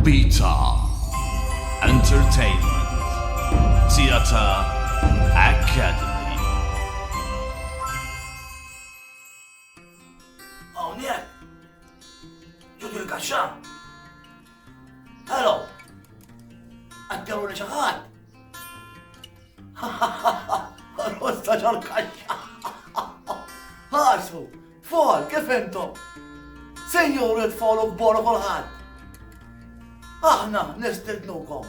Beta Entertainment Theater Academy. Hawnhekk! Ġudu l-kaxxa! Hello! Għaddew li ċaħat! Rosta ġal-kaxxa! Ħarsu! Fol, kif intom? Senjur id-folu b'boru kolħad! Aħna nistidnukom!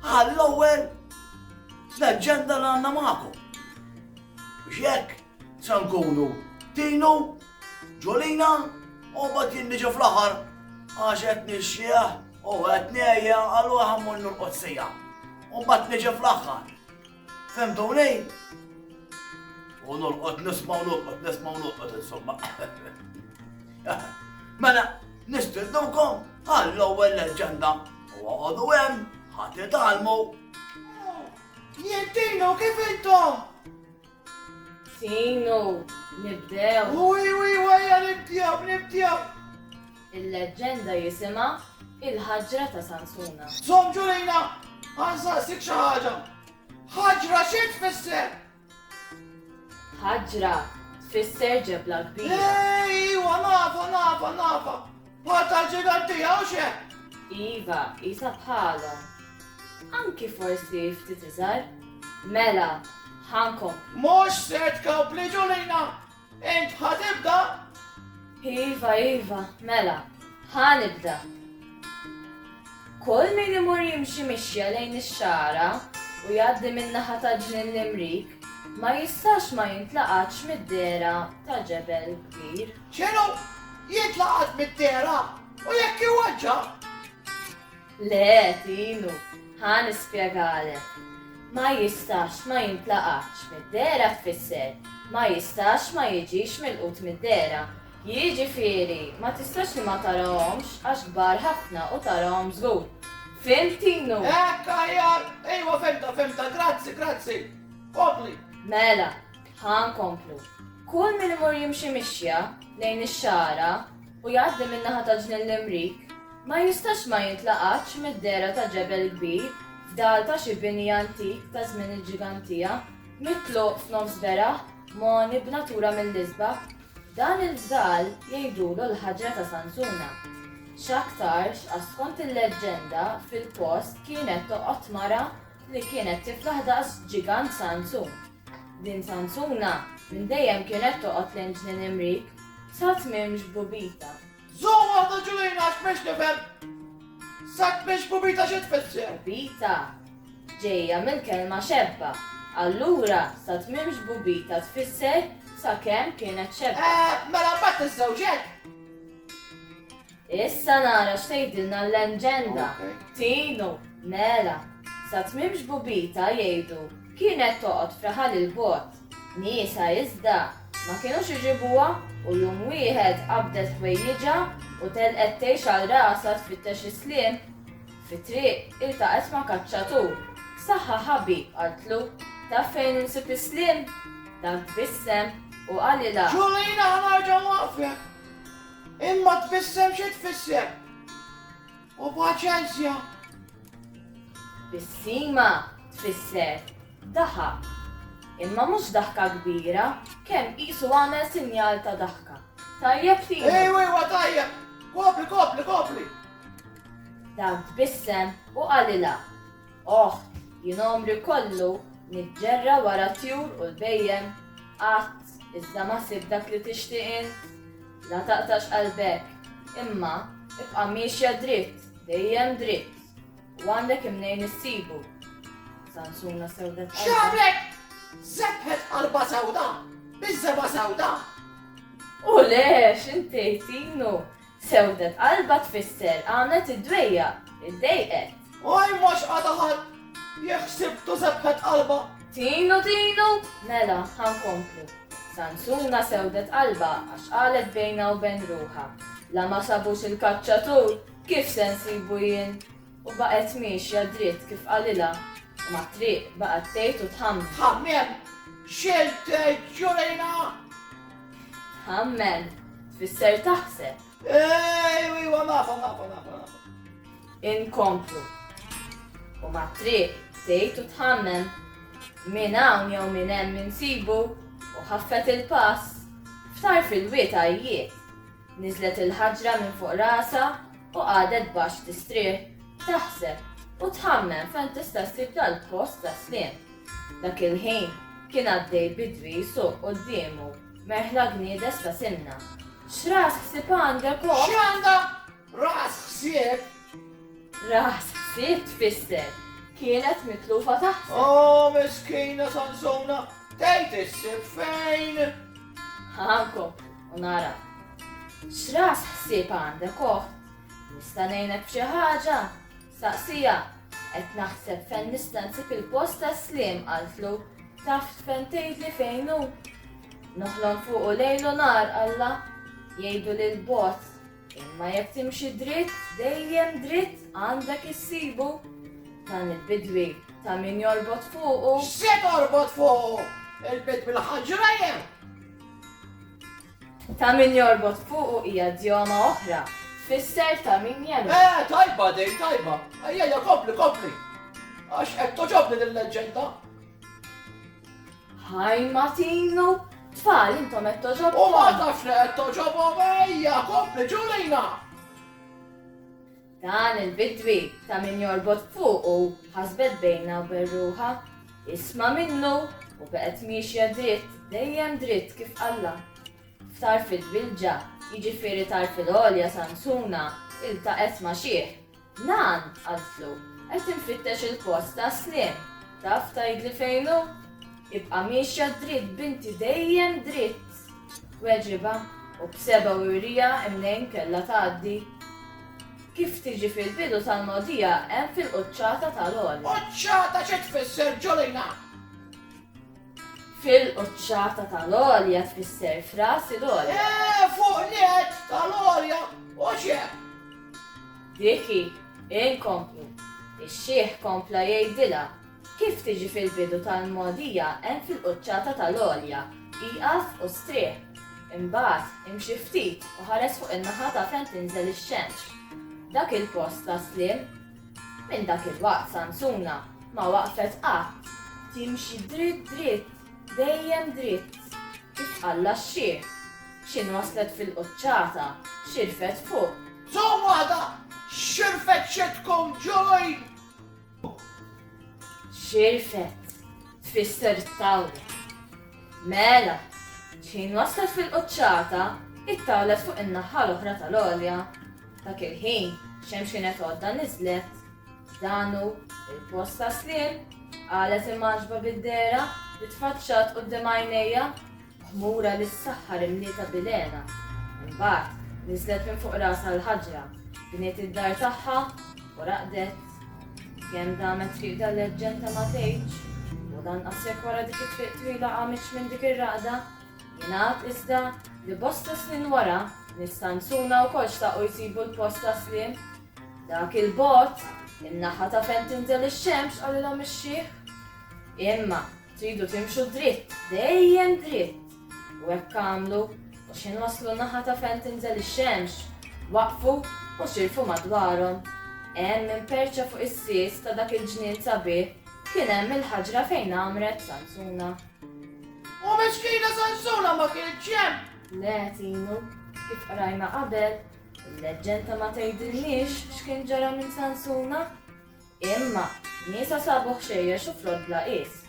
Għall-ewwel l-aġenda li għandna magħkom! Biex jekk sa nkunu Tino, Ġolina, u bat jinniġa fl-aħħar għax qed nixxieħ u qed nejja għallu ħammur nurqodsija. U bat niġa fl-aħħar. Femtu lejn? U nurqod nisma' insomma. Mela, nistidnukom għall-ewwel l-aġenda u għodu hemm ħadd itgħallmu. Tino, kif intom? Tino, nibdew. Uj, wajja nibdjaw. Il-leġenda jisima il-ħaġra ta' Sansuna. Som ġulina, għansaqsik xi ħaġa. ħaġra xi tfisser? ħaġra tfisser ġebla kbira. Ejwa, nafa. Bħata ġigantija u xe? Iva, isa bħalhom. Anki forsi ftit iżgħar. Mela, ħankom. Mhux se tkompli ġulina. Int ħatibda? Iva, mela, ħanibda. Kull min imur jimxi mixja lejn ix-xara u jgħaddi min-naħa ta' ġnien l-Imrik ma jistax ma jintlaqatx mid-dera ta' ġebel kbir. Xenu? Jitlaqat mid-dera u jekk iwaġġa? Le, Tinu, ħan ispjegalek. Ma jistax ma jintlaqatx mid-dera tfisser, ma jistax ma jiġix mill-qut mid-dera. Jiġifieri, ma tistax li ma tarawhomx għax kbar ħafna u tarawhom żgur. Fim, Tinu? Ajjar, ejwa femta, grazzi. Kompli. Mela, ħankomplu. Kull min imur jimxi mixja lejn ix-xara u jgħaddi min-naħa ta' ġnien l-Imrik ma jistax ma jintlaqatx mid-dera ta' ġebel kbir f'dal ta' xi bini antik ta' żmien il-ġigantija mitluq f'nofs beraħ moni b'natura mill-isbaħ. Dan il-żdal jgħidulu l-ħaġra ta' Sansuna. X'aktarx għax skont il-leġġenda fil-post kienet toqgħod mara li kienet tiflaħ daqs ġigant Sansun. Din Sansuna minn dejjem kienet toqgħod lejn ġnien Imrik sa tmiem ġbubita. Żomma ta' ġulina x'mex nifhem. Sa tmiex bubita xi tfisser? Bubita ġejja mill-kelma xebba. Allura sa tmiem ġbubita tfisser sakemm kienet xebba. Mela mbagħad iż-żewġek. Issa nara x'tgħidilna l-leġenda. Tinu, mela, sa tmiem ġbubita jgħidu kienet toqgħod fraħal il-bot. Niesa iżda ma kienux iġibuha u jum wieħed qabdet ħwejjiġa u telqet tgħix għal rasha tfittex is-sliem. Fit-triq iltaqet ma' kaċċatur. Saħħa ħabib qaltlu taf fejn insib is-sliem? Dak tbissem u qalilha. Ġulina ħanarġa' waqfek. Imma tbissem xi tfisser. U paċenzja. Bissima tfisser daħa. Imma mhux daħka kbira, kemm qisu għamel sinjal ta' daħka. Tajjeb Tinu. Ejwa tajjeb. Kopli. Dak tbissem u qalilha. Oħt, jien omri kollu niġġerra wara tjur u l-bejjem qatt iżda ma sib dak li tixtieq int. La taqtax qalbek, imma ibqa' miexja dritt, dejjem dritt. U għandek imnejn issibu. Sansuna sewdet qalba. X'għamlek? Sebbħet qalba sewda. Biżżeba sewda. U lex, inti Tinu. Sewdet qalba tfisser għamlet id-dwejja, iddejqet. Oj mhux qadaħat. Jeħsibtu sebbħet qalba. Tinu, mela, ħankomplu. Sansuna sewdet qalba għax qalet bejna u bejn ruħha. La ma sabux il-kaċċatur, kif se nsibu jien? U baqgħet miexja dritt kif qalilha. U ma' triq baqgħet tgħid u tħammem. Ħammem. Xilt ġulina. Tħammem, tfisser taħseb. Ejwa nafa. inkomplu. U ma' triq tgħid u tħammem minn hawn jew minn hemm insibu u ħaffet il-pass. Ftar fil-wieta jiet. Niżlet il-ħaġra minn fuq rasa u qadet baxx tistrieħ taħseb u tħammem fejn tista' ssib dal-post ta' sliem. Dak il-ħin kien għaddej bidwi suq qudiemu merħla gniedes ta' simna. X'ras ħsieb għandek u? X'għandha ras ħsieb? Ras ħsieb tfisser. Kienet mitlufa taħseb. Oh, miskina Sansuna, tgħid issib fejn? Ħankomplu u nara. X'ras ħsieb għandek u? Nista' ngħinek b'xi ħaġa? Saqsija, qed naħseb fejn nista' nsib il-post ta' sliem qaltlu. Taf fejn tgħidli fejn hu? Noħlom fuq lejl u nar Alla, jgħidu lil bot. Imma jekk timxi dritt, dejjem dritt għandek issibu. Dan il-bidwi ta' min jorbot fuqu. Se torbot fuq il-bit bil-ħaġra jew? Ta' min jorbot fuqu hija djoma oħra. Tfisser ta' min jemmen. Tajba dej, tajba. Ejja, kompli. Għax qed toġobni din-leġġenda. Ħaj Matinu, tfal intom qed U ma toġobkom. tafx li qed toġobhom, ejja, kompli, ġulina. Dan il-bidwi ta' min jorbot fuqu ħasbet bejna u berruħa. Isma' minnu u beqgħet miexja dritt, dejjem dritt kif Alla. Ftar fil-bilġa, jiġifieri tar fil-għolja Sansuna, iltaqet ma' xieħ. Nan, għaltlu, qed infittex il-post ta' sliem. Taf tgħidli fejn hu? Ibqa' miexja dritt binti dejjem dritt. Weġiba u b'seba' wirija imnejn kellha tgħaddi. Kif tiġi fil-bidu tal-modija hemm fil-quċċata tal-għolja. Oċċata xi tfisser ġulina? Fil-quċċata tal-għolja tfisser fras il-għolja. Fuq liet tal-orja, u xie? Diki, inkomplu. Ix-xieħ kompla jgħidilha. Kif tiġi fil-bidu tal-modija hemm fil-quċċata tal-għolja. Iqaf u strieħ. Imbagħad imxi ftit u ħares fuq in-naħa ta' fejn tinżel ix-xemx. Dak il-post ta' sliem, minn dak il-waqt Sansuna ma waqfet qatt. Timxi dritt, dejjem dritt. Kif Alla x-xieħ. X'in waslet fil-quċċata, xirfet fuq. Zomwada, xirfet xetkom ġoj! Xirfet, tfisser it-tawla. Mela, x'in waslet fil-quċċata, it-tawlet fuq in-naħa l-oħra tal-għolja. Dak il-ħin, xemx kienet għodda niżlet. Danu, il-post ta' sliem, qalet il-maġba bid-dera li tfaċċat qudiem għajnejja, ħmura li s-saħħar imlieta bilena. Imbagħad niżlet minn fuq rasa l-ħaġra, bniet id-dar tagħha u raqdet. Kemm damet triq dal-leġġenda ma tgħidx, u dan qasjek wara dik it-triq twila qamitx minn dik ir-raqda. Jingħad iżda li bosta snin wara Sansuna wkoll xtaqgħu jsibu l-post ta' sliem. Dak il-bot, in-naħa ta' fejn tinżel ix-xemx qalilhom ix-xieħ. Imma tridu timxu dritt, dejjem dritt. U hekk għamlu u x'in waslu n-naħa ta' fejn tinżel ix-xemx. Waqfu u xirfu madwarhom. Hemm imperċa fuq is-sies ta' dak il-ġnien sabiħ kien hemm il-ħaġra fejn għamret Sansuna. U miskina Sansuna ma kienx hemm. Le Tinu, kif rajna qabel, il-leġġenda ma tgħidilniex x'kien ġara minn Sansuna. Imma niesa sabu ħxejjex u frodla qis.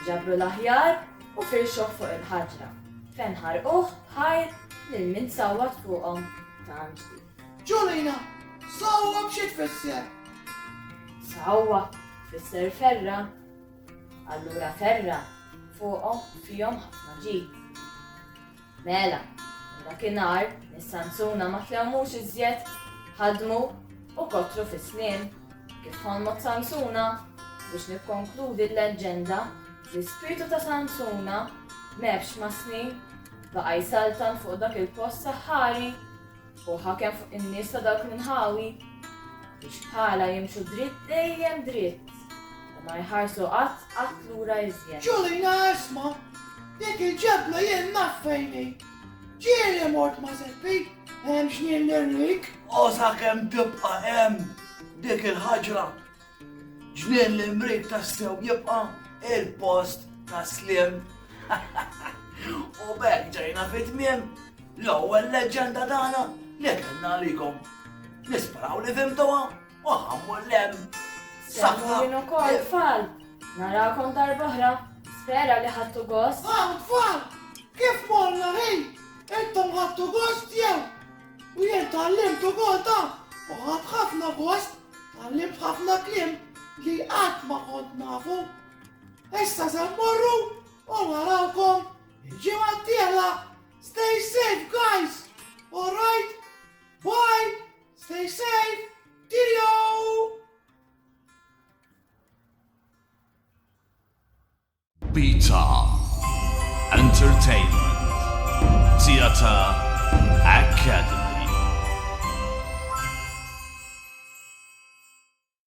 Ġabru l-aħjar u firxuh fuq il-ħaġra. Fejn ħarquh ħajr lil min sawwat fuqhom ta' ġdid. Ġulina, sawwa b'xi tfisser? Sawwa tfisser ferra. Allura ferra fuqhom fihom ħafna ġid. Mela, dakinhar nis-Sansuna ma tlewmux iżjed ħadmu u kotru fis-sliem. Kif ħolmot Sansuna biex nikkonkludi l-leġġenda, l-ispirtu ta' Sansuna m'hemmx ma' snin baqa' jsaltan fuq dak il-post saħħari u ħakem fuq in-nies ta' dak l-inħawi biex bħala jimxu dritt dejjem dritt u ma jħarsu qatt lura iżjed. Ġulina isma', dik il-ġebla jien naffejni. Ġieli mort ma' Seppi, hemm xnien nirrik. U sakemm tibqa' hemm, dik il-ħaġra. Ġnien l-Imrik tassew jibqa' il-post ta' slim. U bekk ġejna fit-tmiem l-ewwel leġenda tagħna li kellna għalikom. Nisperaw li fimtuha u ħammu l-lem. Semmurin ukoll tfal. Narakom darbohra. Spera li ħadtu gost. Tfal, kif morna ħej? Intom ħadtu gost jew? U jien tallimtu għodda u ħadd ħafna gost, tallimt ħafna kliem li qatt ma kont nafu. Issa se mmorru u narawkom il-ġimgħa d-dieħla. Stay safe, guys! All right? Bye! Stay safe! Cheerio! Beta Entertainment Theatre Academy.